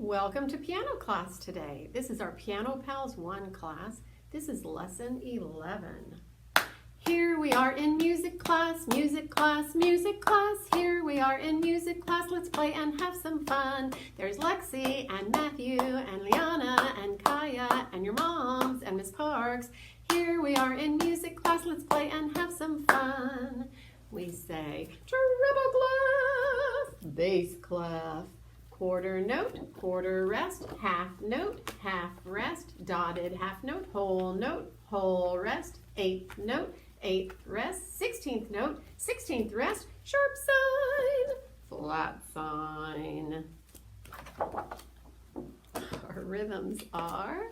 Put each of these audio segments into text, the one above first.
Welcome to piano class today. This is our Piano Pals 1 class. This is lesson 11. Here we are in music class, music class, music class. Here we are in music class. Let's play and have some fun. There's Lexi and Matthew and Liana and Kaya and your moms and Miss Parks. Here we are in music class. Let's play and have some fun. We say treble clef, bass clef. Quarter note, quarter rest, half note, half rest, dotted half note, whole rest, eighth note, eighth rest, 16th note, 16th rest, sharp sign, flat sign. Our rhythms are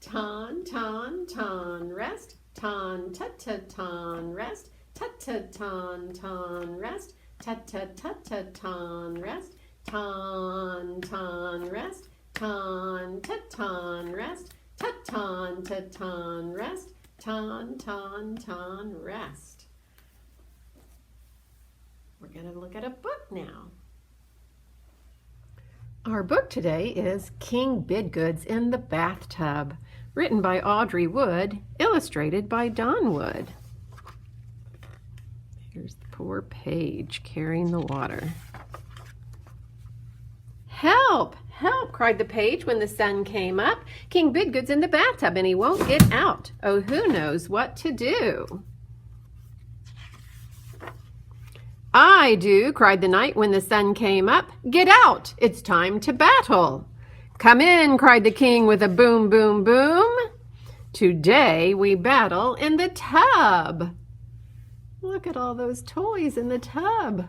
ton, ton, ton, rest, ton, ta, ta, ton, rest, ta, ta, ton, ton, rest, ta, ta, ta, ta, ton, rest, ton, ton, rest, ton, ta, ton, rest, ta, ton, ta, ton, rest, ton, ton, ton, rest. We're going to look at a book now. Our book today is King Bidgood's in the Bathtub, written by Audrey Wood, illustrated by Don Wood. Here's the poor page carrying the water. Help! Help! Cried the page when the sun came up. King Bidgood's in the bathtub and he won't get out. Oh, who knows what to do? I do, cried the knight when the sun came up. Get out! It's time to battle. Come in, cried the king with a boom, boom, boom. Today we battle in the tub. Look at all those toys in the tub.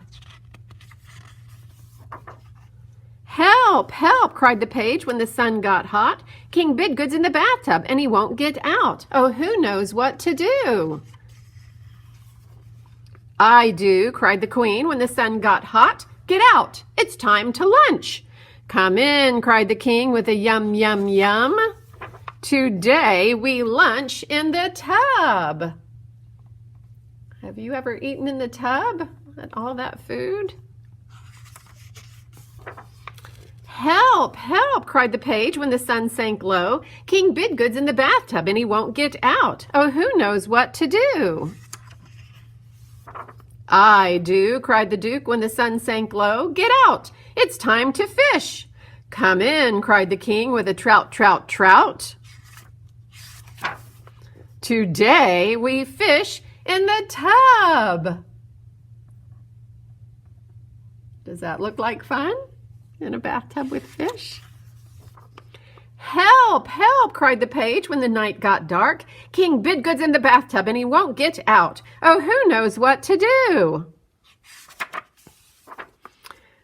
Help! Help! Cried the page when the sun got hot. King Bidgood's in the bathtub and he won't get out. Oh, who knows what to do? I do, cried the queen when the sun got hot. Get out! It's time to lunch. Come in, cried the king with a yum, yum, yum. Today we lunch in the tub. Have you ever eaten in the tub? All that food? Help! Help! Cried the page when the sun sank low. King Bidgood's in the bathtub and he won't get out. Oh, who knows what to do? I do, cried the duke when the sun sank low. Get out! It's time to fish. Come in, cried the king with a trout, trout, trout. Today we fish in the tub. Does that look like fun? In a bathtub with fish? Help! Help! Cried the page when the night got dark. King Bidgood's in the bathtub and he won't get out. Oh, who knows what to do?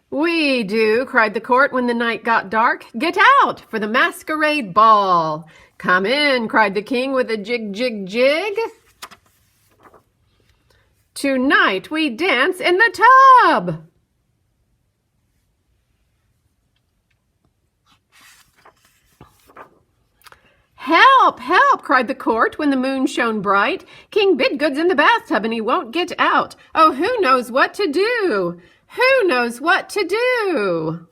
We do, cried the court when the night got dark. Get out for the masquerade ball. Come in, cried the king with a jig, jig, jig. Tonight we dance in the tub. Help! Help! Cried the court when the moon shone bright. King Bidgood's in the bathtub and he won't get out. Oh, who knows what to do? Who knows what to do?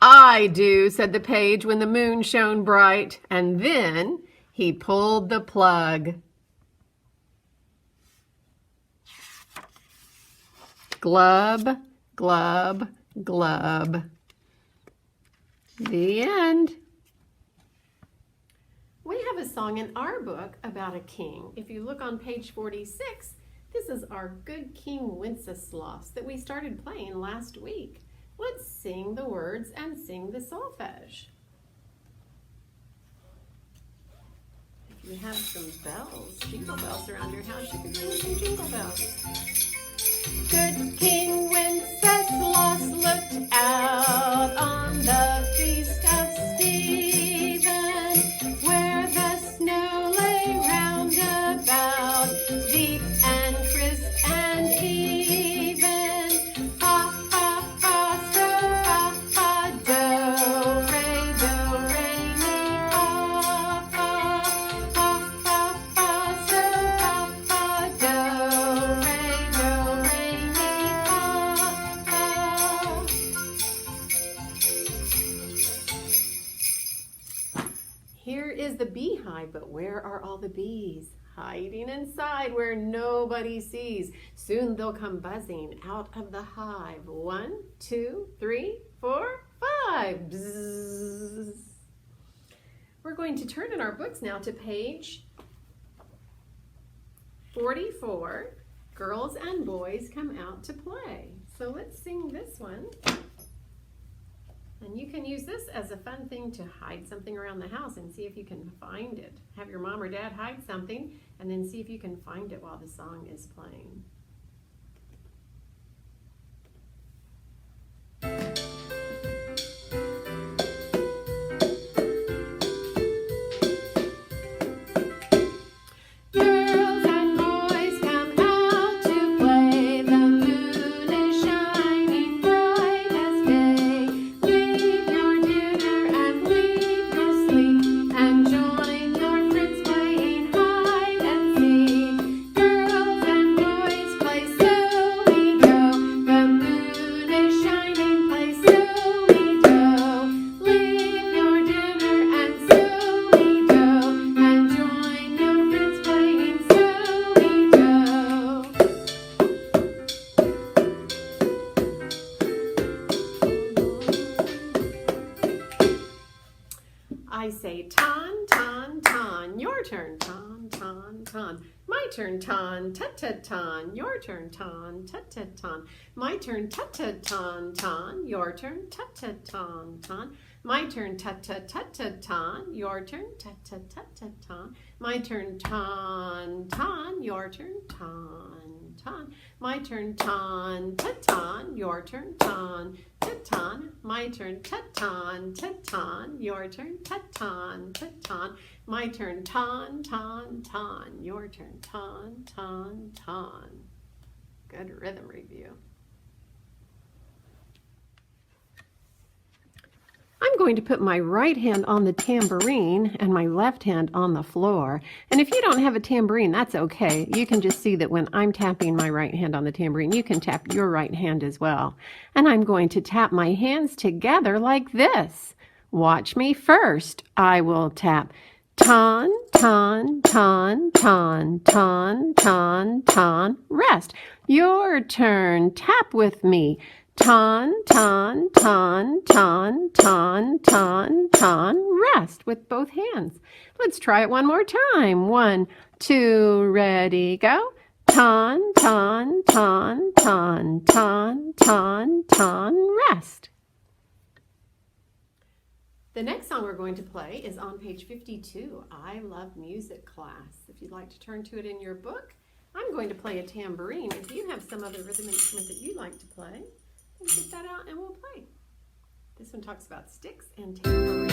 I do, said the page when the moon shone bright. And then he pulled the plug. Glub, glub, glub. The end. We have a song in our book about a king. If you look on page 46, this is our Good King Wenceslas that we started playing last week. Let's sing the words and sing the solfege. If you have some bells, jingle bells around your house, you can ring some jingle bells. Good King Wenceslas looked out on the feast of Stephen, where the snow lay round about, deep and crisp and even. Ha, ha, ha, so ha, ha, do, re, mi, ha, ha, ha, ha, ha, so ha, ha, do, re, mi, is the beehive, but where are all the bees? Hiding inside where nobody sees. Soon they'll come buzzing out of the hive. 1, 2, 3, 4, 5. Bzzz. We're going to turn in our books now to page 44. Girls and boys come out to play. So let's sing this one. And you can use this as a fun thing to hide something around the house and see if you can find it. Have your mom or dad hide something and then see if you can find it while the song is playing. I say ton, ton, ton, your turn, ton, ton, ton. My turn, ton, tut, tut, ton, your turn, ton, tut, tut, ton. My turn, tut, tut, ton, ton, your turn, tut, tut, ton, ton. My turn, tut, tut, tut, tut, ton, your turn, tut, tut, tut, tut, ton. My turn, ton, ton, your turn, ton, ton. My turn, ton, tut, ton, your turn, ton, tut, ton. My turn, tut, ton, tut, ton, your turn, tut, ton, tut, ton. My turn, ton, ton, ton, your turn, ton, ton, ton. Good rhythm review. I'm going to put my right hand on the tambourine and my left hand on the floor. And if you don't have a tambourine, that's okay. You can just see that when I'm tapping my right hand on the tambourine, you can tap your right hand as well. And I'm going to tap my hands together like this. Watch me first. I will tap ton, ton, ton, ton, ton, ton, ton, rest. Your turn. Tap with me. Ton, ton, ton, ton, ton, ton, ton, rest with both hands. Let's try it one more time. 1, 2, ready, go. Ton, ton, ton, ton, ton, ton, ton, rest. The next song we're going to play is on page 52, I Love Music Class. If you'd like to turn to it in your book, I'm going to play a tambourine. If you have some other rhythm instrument that you'd like to play, get that out and we'll play. This one talks about sticks and tambourines.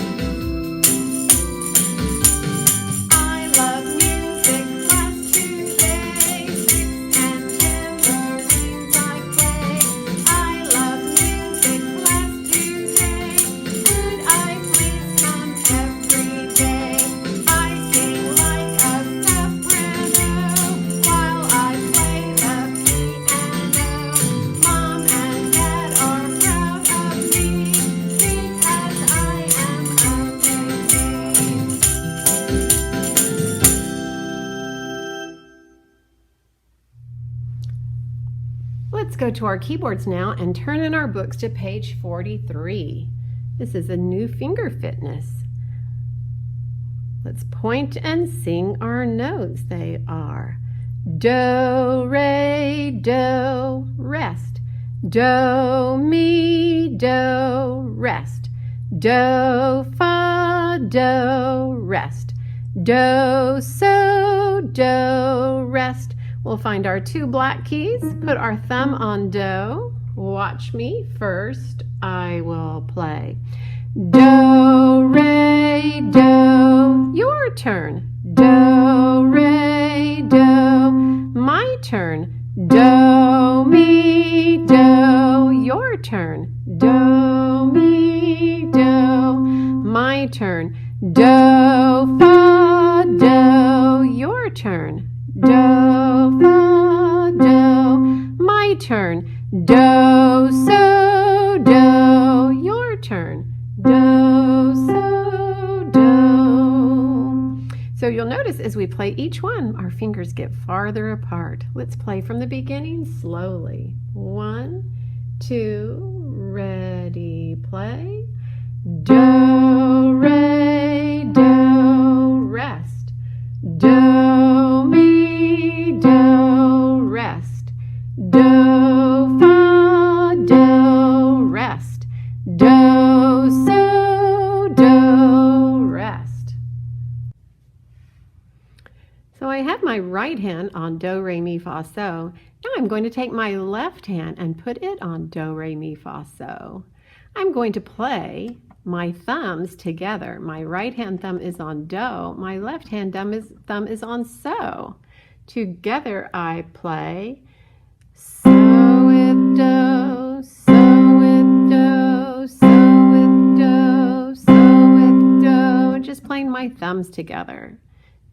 I love music class today. Sticks and tambourines I play. I love music class today. Could I please come every day? I sing like a soprano while I play the piano. Mom and Dad are proud of me because I am amazing. Let's go to our keyboards now and turn in our books to page 43. This is a new finger fitness. Let's point and sing our notes. They are do, re, do, rest. Do, mi, do, rest. Do, fa, do, rest. Do, so, do, rest. We'll find our 2 black keys, put our thumb on do. Watch me first. I will play. Do, re, do. Your turn. Do, re, do. My turn. Do, mi, do. Your turn. Do, mi, do. My turn. Do, fa, do. Your turn. Do, fa, do. My turn. Do, so, do. Your turn. Do, so, do. notice as we play each one, our fingers get farther apart. Let's play from the beginning slowly. 1, 2, ready, play. Do, re, do, rest. Do, mi, do, rest. Do, fa, do, rest. Do, so, do, rest. So I have my right hand on do, re, mi, fa, so. Now I'm going to take my left hand and put it on do, re, mi, fa, so. I'm going to play my thumbs together. My right hand thumb is on do, my left hand thumb is on so. Together I play so with do, so with do, so with do, so with do. Just playing my thumbs together.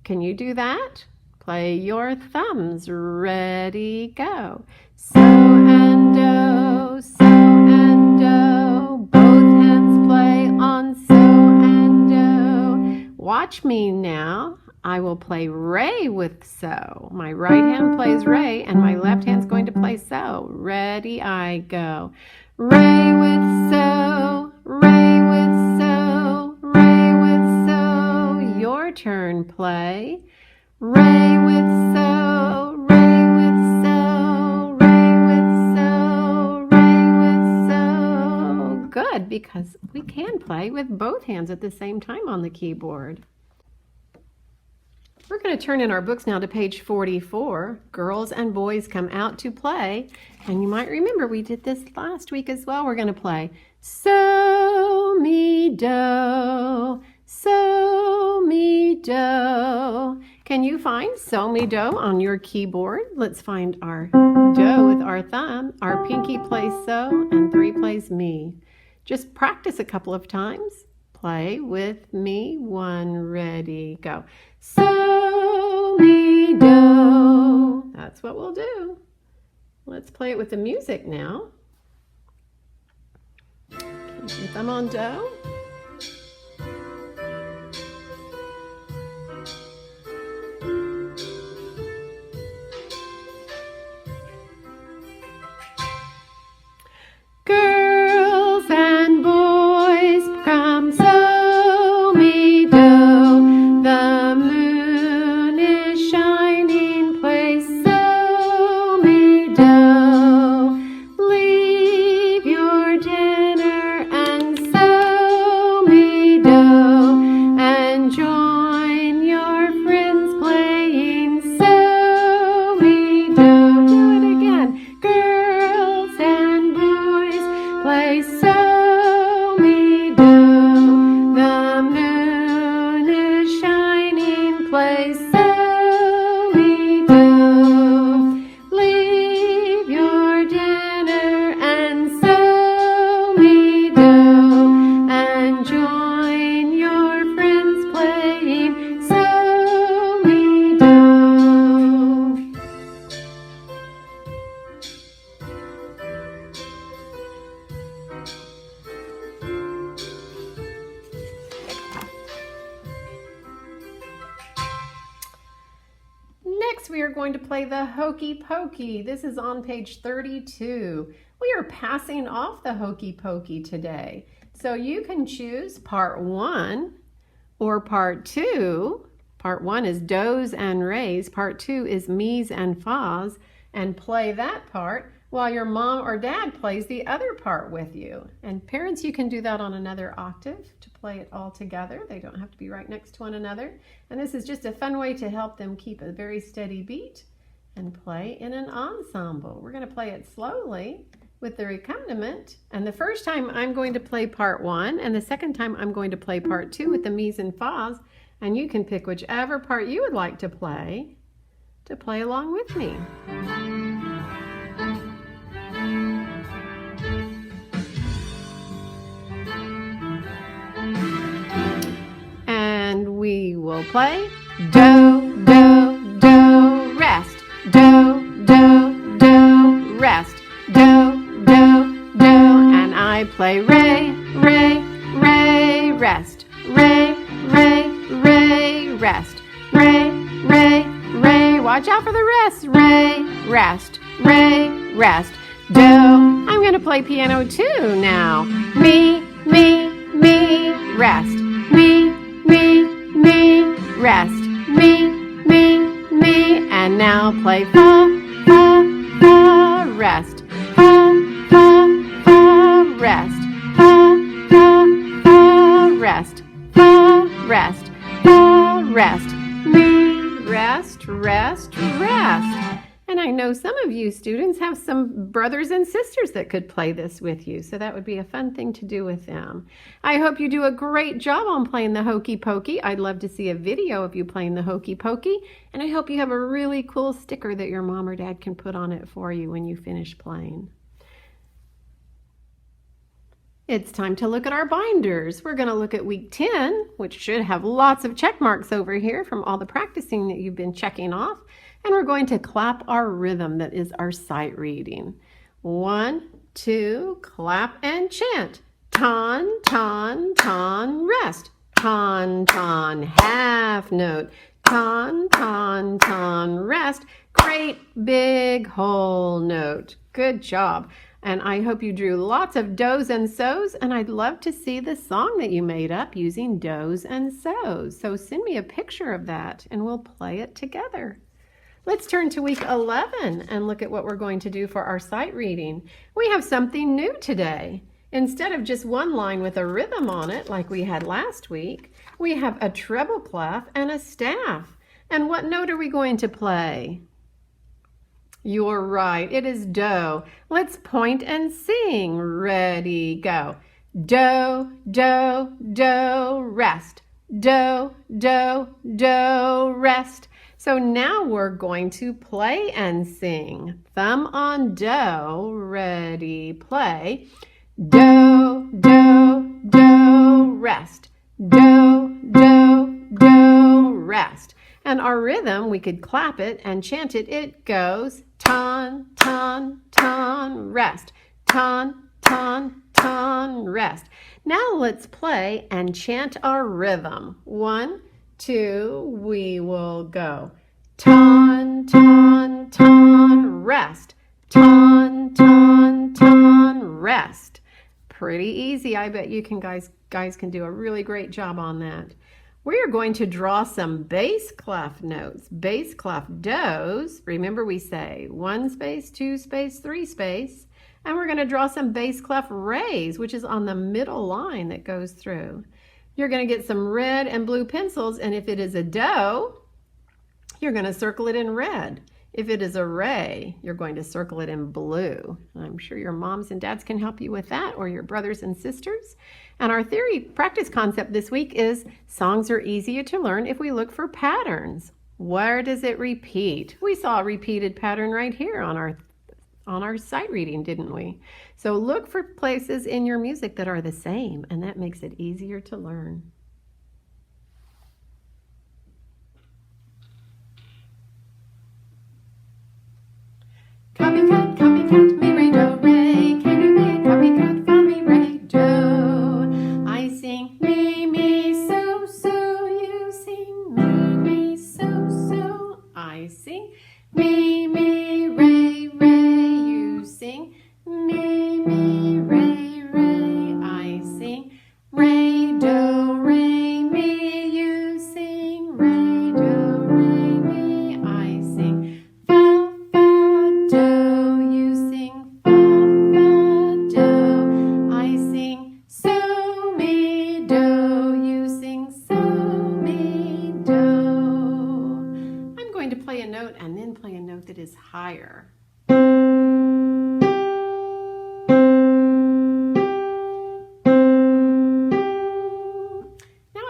Can you do that? Play your thumbs. Ready, go. So and do, so and do. Both hands play on so and do. Watch me now. I will play re with so. My right hand plays re and my left hand's going to play so. Ready, I go. Re with so, re with so, re with so. Your turn, play. Re with so, re with so, re with so, re with so. Good, because we can play with both hands at the same time on the keyboard. We're going to turn in our books now to page 44. Girls and boys come out to play. And you might remember we did this last week as well. We're going to play so, mi, do, so, mi, do. Can you find so, mi, do on your keyboard? Let's find our do with our thumb. Our pinky plays so and 3 plays mi. Just practice a couple of times. Play with me. 1, ready, go. So, mi, do. That's what we'll do. Let's play it with the music now. Keep your thumb on do. Girls and boys come so, mi, do. The moon is shining, play so, mi, do. Leave your dinner and so, mi, do. And join your friends playing so, mi, do. Do it again. Girls and boys play so, mi, do. The moon is shining, play so, mi, do. Leave your dinner and so, mi, do. And join your friends playing so, mi, do. Next, we are going to play the Hokey Pokey. This is on page 32. We are passing off the Hokey Pokey today. So you can choose part 1 or part 2. Part 1 is do's and re's. Part 2 is me's and fa's. And play that part while your mom or dad plays the other part with you. And parents, you can do that on another octave to play it all together. They don't have to be right next to one another. And this is just a fun way to help them keep a very steady beat and play in an ensemble. We're going to play it slowly with the accompaniment. And the first time I'm going to play part 1, and the second time I'm going to play part 2 with the me's and fa's. And you can pick whichever part you would like to play along with me. And we will play do, do, do, rest. Do, do, do, rest. Do, do, do. And I play re, re, re, rest. Re, re, re, rest. Re, re, re. Watch out for the rest. Re, rest, re, rest. Do. I'm going to play piano too now. Mi, rest. Mi, rest. Mi. And now play fa, rest. Fa, rest. Fa, rest. Fa, rest. Fa, rest. Mi, rest, rest, rest. And I know some of you students have some brothers and sisters that could play this with you, so that would be a fun thing to do with them. I hope you do a great job on playing the hokey pokey. I'd love to see a video of you playing the hokey pokey, and I hope you have a really cool sticker that your mom or dad can put on it for you when you finish playing. It's time to look at our binders. We're going to look at week 10, which should have lots of check marks over here from all the practicing that you've been checking off. And we're going to clap our rhythm that is our sight reading. 1, 2, clap and chant. Ton, ton, ton, rest. Ton, ton, half note. Ton, ton, ton, rest. Great big whole note. Good job. And I hope you drew lots of do's and so's, and I'd love to see the song that you made up using do's and so's. So send me a picture of that and we'll play it together. Let's turn to week 11 and look at what we're going to do for our sight reading. We have something new today. Instead of just one line with a rhythm on it like we had last week, we have a treble clef and a staff. And what note are we going to play? You're right, it is do. Let's point and sing. Ready, go. Do, do, do, rest. Do, do, do, rest. So now we're going to play and sing. Thumb on do, ready, play. Do, do, do, rest. Do, do, do, rest. And our rhythm, we could clap it and chant it. It goes ton, ton, ton, rest. Ton, ton, ton, rest. Now let's play and chant our rhythm. 1, 2, we will go. Ton, ton, ton, rest. Ton, ton, ton, rest. Pretty easy. I bet you guys can do a really great job on that. We are going to draw some bass clef notes. Bass clef do's. Remember we say 1 space, 2 space, 3 space. And we're going to draw some bass clef rays, which is on the middle line that goes through. You're going to get some red and blue pencils, and if it is a do, you're going to circle it in red. If it is a ray, you're going to circle it in blue. I'm sure your moms and dads can help you with that, or your brothers and sisters. And our theory practice concept this week is songs are easier to learn if we look for patterns. Where does it repeat? We saw a repeated pattern right here on our sight reading, didn't we? So look for places in your music that are the same, and that makes it easier to learn. Copycat, copycat, me, re, do, re. Can you be a copycat for me, re, do? I sing me, so, so. You sing me, so, so. I sing me, re, you sing me, re, I sing re, do, re, mi, you sing re, do, re, mi, I sing fa, do, you sing fa, do, I sing so, mi, do, you sing so, mi, do. I'm going to play a note and then play a note that is higher.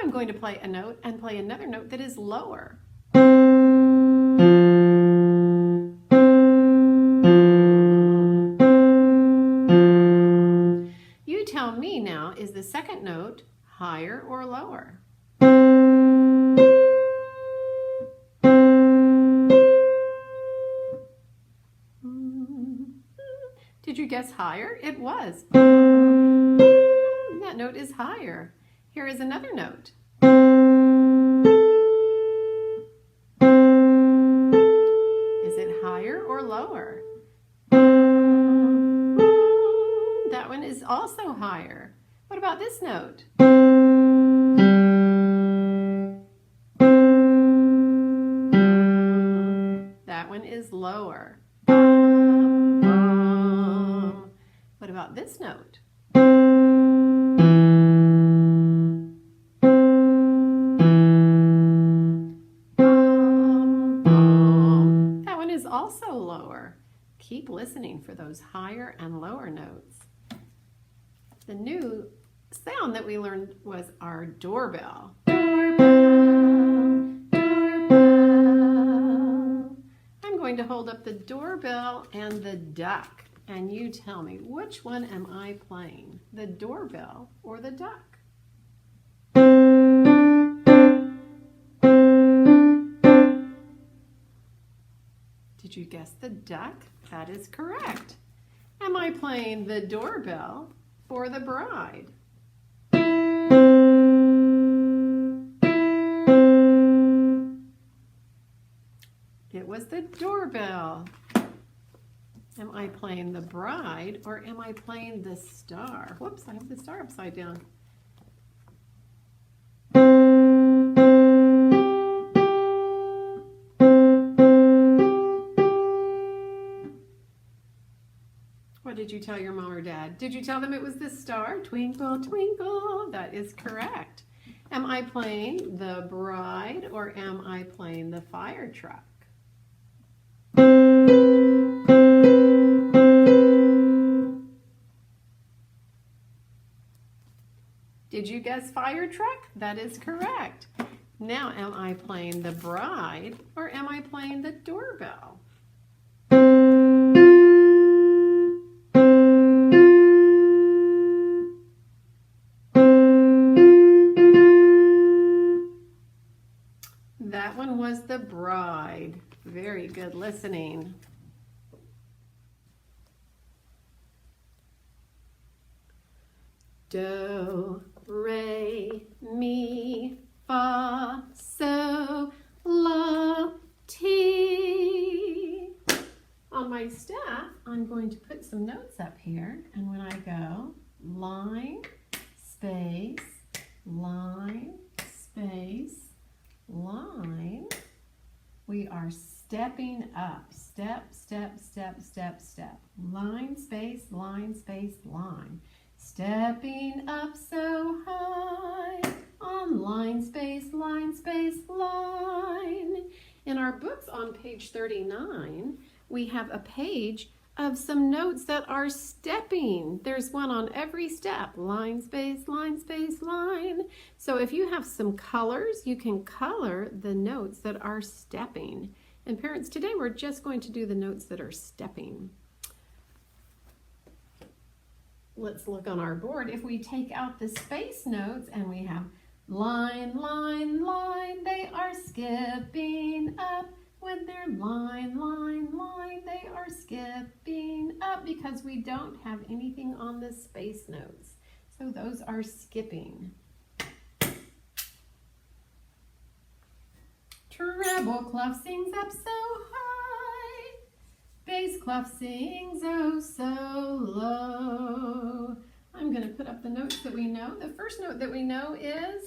I'm going to play a note and play another note that is lower. You tell me now, is the second note higher or lower? Did you guess higher? It was. That note is higher. Here is another note. higher or lower? That one is also higher. What about this note? That one is lower. What about this note? That one is also lower. Keep listening for those higher and lower notes. The new sound that we learned was our doorbell. Doorbell, doorbell. I'm going to hold up the doorbell and the duck, and you tell me, which one am I playing? The doorbell or the duck? Did you guess the duck? That is correct. Am I playing the doorbell or the bride? It was the doorbell. Am I playing the bride or am I playing the star? Whoops, I have the star upside down. What did you tell your mom or dad? Did you tell them it was the star? Twinkle, twinkle. That is correct. Am I playing the bride or am I playing the fire truck? Did you guess fire truck? That is correct. Now, am I playing the bride or am I playing the doorbell? That one was the bride. Very good listening. Do, re, mi, fa, so, la, ti. On my staff, I'm going to put some notes up here, and when I go line, space, line, we are stepping up. Step, step, step, step, step. Line, space, line, space, line. Stepping up so high on line, space, line, space, line. In our books on page 39, we have a page of some notes that are stepping. There's one on every step. Line, space, line, space, line. So if you have some colors, you can color the notes that are stepping. And parents, today we're just going to do the notes that are stepping. Let's look on our board. If we take out the space notes and we have line, line, line, they are skipping up. When they're line, line, line, they are skipping up because we don't have anything on the space notes. So those are skipping. Treble clef sings up so high. Bass clef sings oh so low. I'm going to put up the notes that we know. The first note that we know is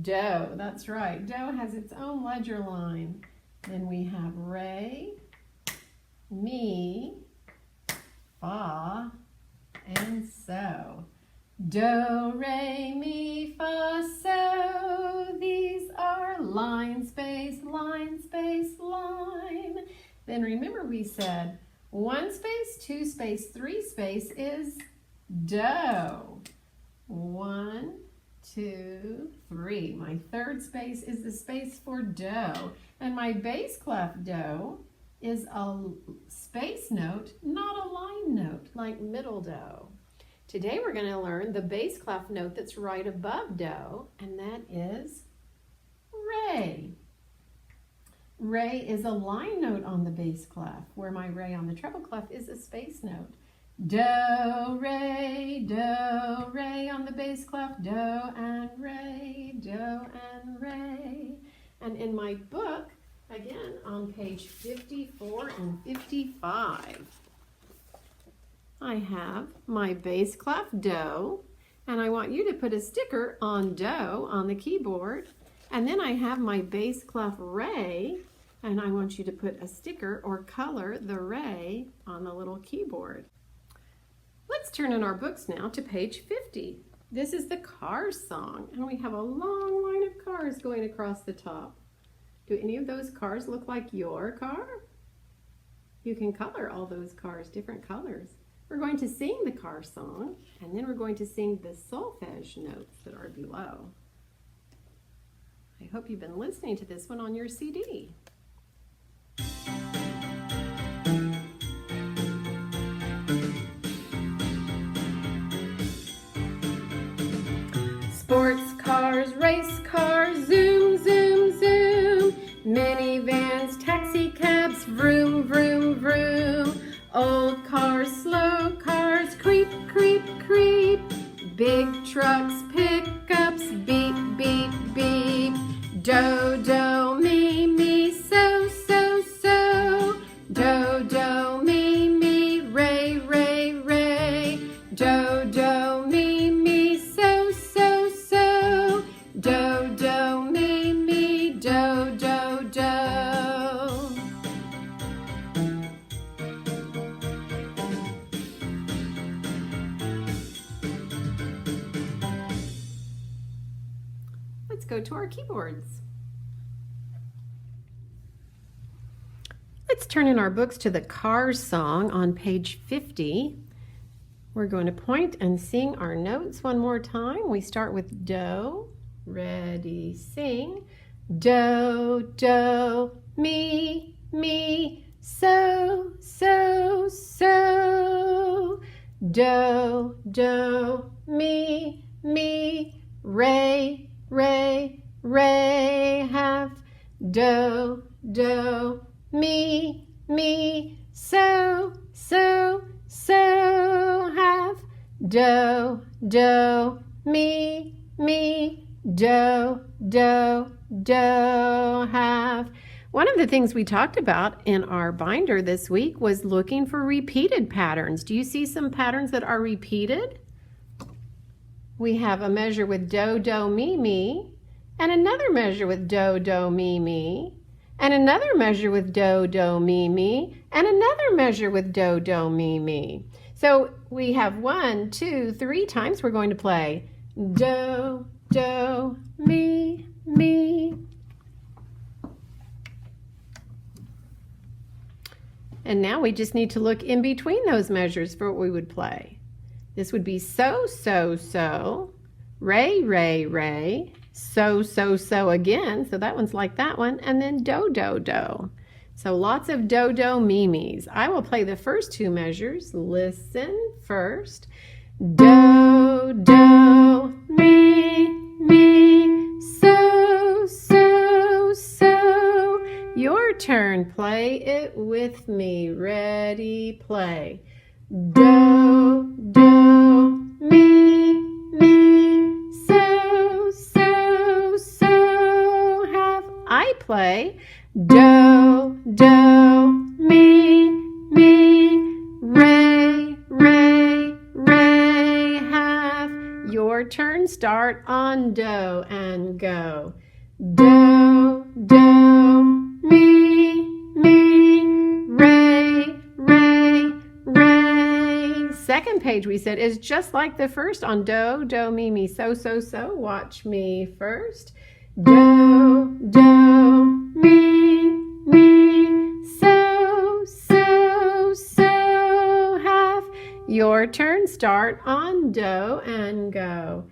do. That's right. Do has its own ledger line. Then we have re, mi, fa, and so. Do, re, mi, fa, so. These are line, space, line, space, line. Then remember we said 1 space, 2 space, 3 space is do. 1, 2, 3. My third space is the space for do. And my bass clef do is a space note, not a line note, like middle do. Today we're going to learn the bass clef note that's right above do, and that is re. Re is a line note on the bass clef, where my re on the treble clef is a space note. Do, re on the bass clef, do and re, do and re. And in my book, Again, on page 54 and 55, I have my bass clef do, and I want you to put a sticker on do on the keyboard. And then I have my bass clef re, and I want you to put a sticker or color the re on the little keyboard. Let's turn in our books now to page 50. This is the Cars song, and we have a long line of cars going across the top. Do any of those cars look like your car? You can color all those cars different colors. We're going to sing the car song, and then we're going to sing the solfege notes that are below. I hope you've been listening to this one on your CD. Sports cars, race cars, zoom, zoom, zoom. Minivans, taxi cabs, vroom, vroom, vroom. Old cars, slow cars, creep, creep, creep. Big trucks, pickups, beep, beep, beep. Do, do, me, me, so, so, so. Do, do, me, me, re, re, re. Do, do, me, me, so, so, so. Do, do, me, me, do, do, do. Let's go to our keyboards. Let's turn in our books to the Cars song on page 50. We're going to point and sing our notes one more time. We start with do. Ready, sing. Do, do, me, me, so, so, so. Do, do, me, me, re, re, re, have. Do, do, me, me, so, so, so, have. Do, do, me, me, do, do, do, have. One of the things we talked about in our binder this week was looking for repeated patterns. Do you see some patterns that are repeated? We have a measure with do, do, me, me, and another measure with do, do, me, me, and another measure with do, do, me, me, and another measure with do, do, me, me. So we have 1, 2, 3 times we're going to play do, do, me, me. And now we just need to look in between those measures for what we would play. This would be so, so, so, re, re, re, so, so, so again. So that one's like that one. And then do, do, do. So lots of do, do, me, me's. I will play the first 2 measures. Listen first. Do, do, me, me, so, so, so. Your turn. Play it with me. Ready, play. Do, do, me, me, so, so, so. Have I play. Do, do, me, me, re, re, re, have. Your turn. Start on do and go. Do, do, me, me, re, re, re. Second page we said is just like the first on do, do, me, me, so, so, so. Watch me first. Do, do, me, me, so, so, so, have. Your turn. Start on do and go.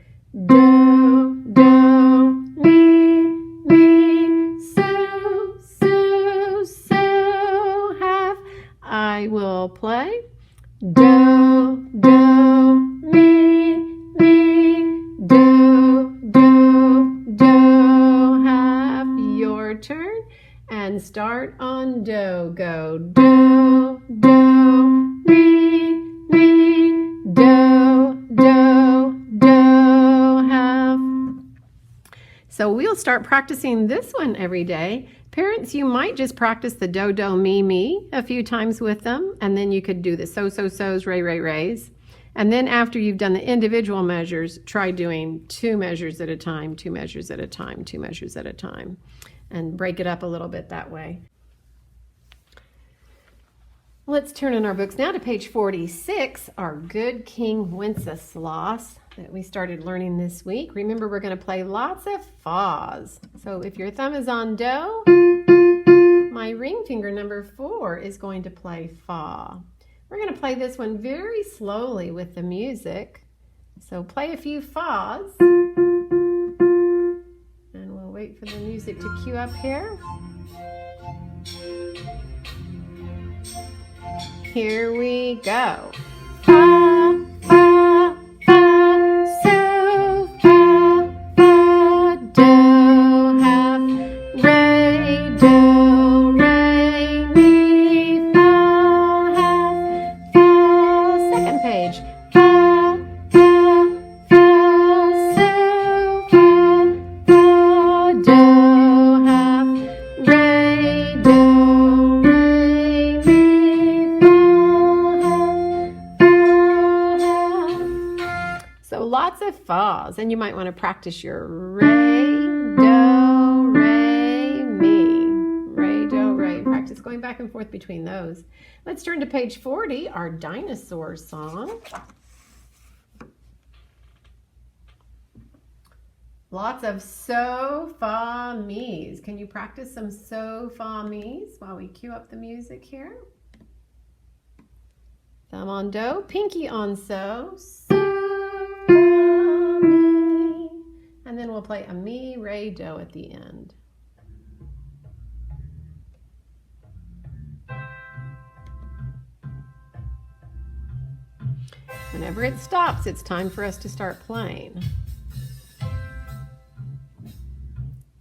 Do, do, me, me, so, so, so, have. I will play. Do, do, me, me, do, do, do, have. Your turn. And start on do. Go. Do, do, me, me, do, do, do, have. So we'll start practicing this one every day. Parents, you might just practice the do, do, mi, mi a few times with them, and then you could do the so, so, so's, re, re, re's. And then after you've done the individual measures, try doing 2 measures at a time, 2 measures at a time, 2 measures at a time, and break it up a little bit that way. Let's turn in our books now to page 46, our Good King Wenceslas that we started learning this week. Remember, we're going to play lots of fa's. So if your thumb is on do, my ring finger number 4 is going to play fa. We're going to play this one very slowly with the music. So play a few fa's, and we'll wait for the music to cue up here. Here we go. Fa, fa, fa, so, fa, fa, do, have, re, do, re, mi, fa, have, fa. Second page. Fa, fa, fa, so, fa, fa, do, have, re, do, re, mi, fa. So lots of fa's, and you might want to practice your re, do, re, mi. Re, do, re. Practice going back and forth between those. Let's turn to page 40, our dinosaur song. Lots of so, fa, mi's. Can you practice some so, fa, mi's while we cue up the music here? Thumb on do, pinky on so, so, fa, mi. And then we'll play a mi, re, do at the end. Whenever it stops, it's time for us to start playing.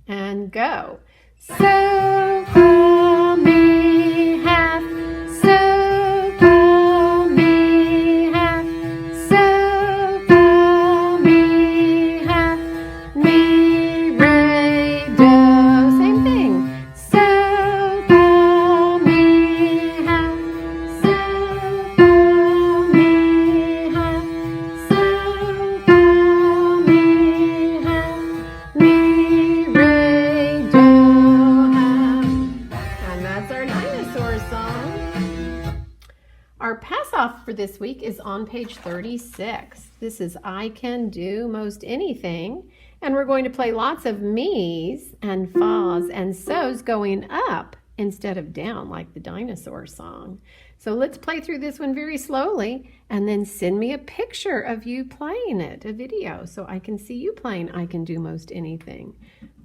And go. So, fa, mi, have, so, fa, mi, have, so, fa, mi, have, mi, re, do. Same thing. So, fa, mi, have, so, fa, mi, have, so, fa, mi, have, mi, re, do, have. And that's our dinosaur song. Our pass-off for this week is on page 36. This is I can do most anything. And we're going to play lots of me's and fa's and so's going up instead of down like the dinosaur song. So let's play through this one very slowly and then send me a picture of you playing it, a video, so I can see you playing I can do most anything.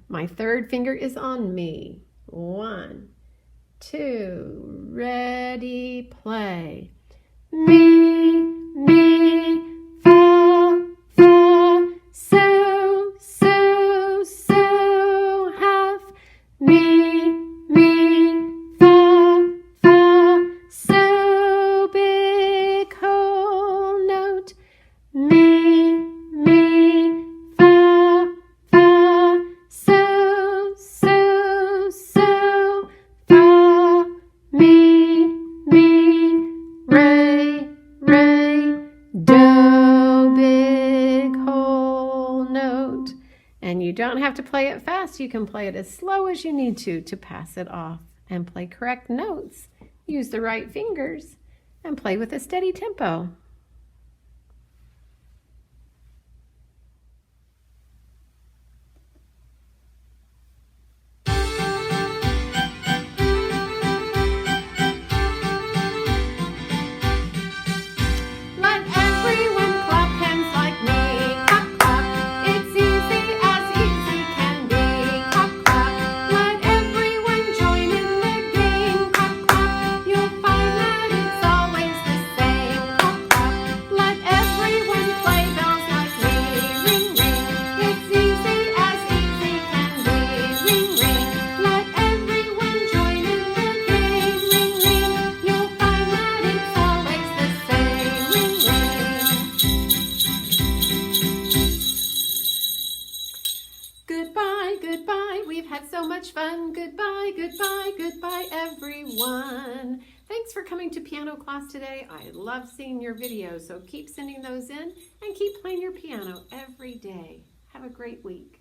My third finger is on me. 1, 2, ready, play. Me, fa, fa, so, so, so, have, me, fa, fa, so, big whole note, me, fa, fa, so, so, so, fa, mi, re, re, do, big whole note. And you don't have to play it fast. You can play it as slow as you need to pass it off and play correct notes. Use the right fingers and play with a steady tempo. Let everyone clap hands like me. Clap, clap. It's easy as easy can be. Clap, clap. Let everyone join in the game. Clap, clap. You'll find that it's always the same. Clap, clap. Goodbye, goodbye, we've had so much fun. Goodbye, goodbye, goodbye, everyone. Thanks for coming to piano class today. I love seeing your videos, so keep sending those in and keep playing your piano every day. Have a great week.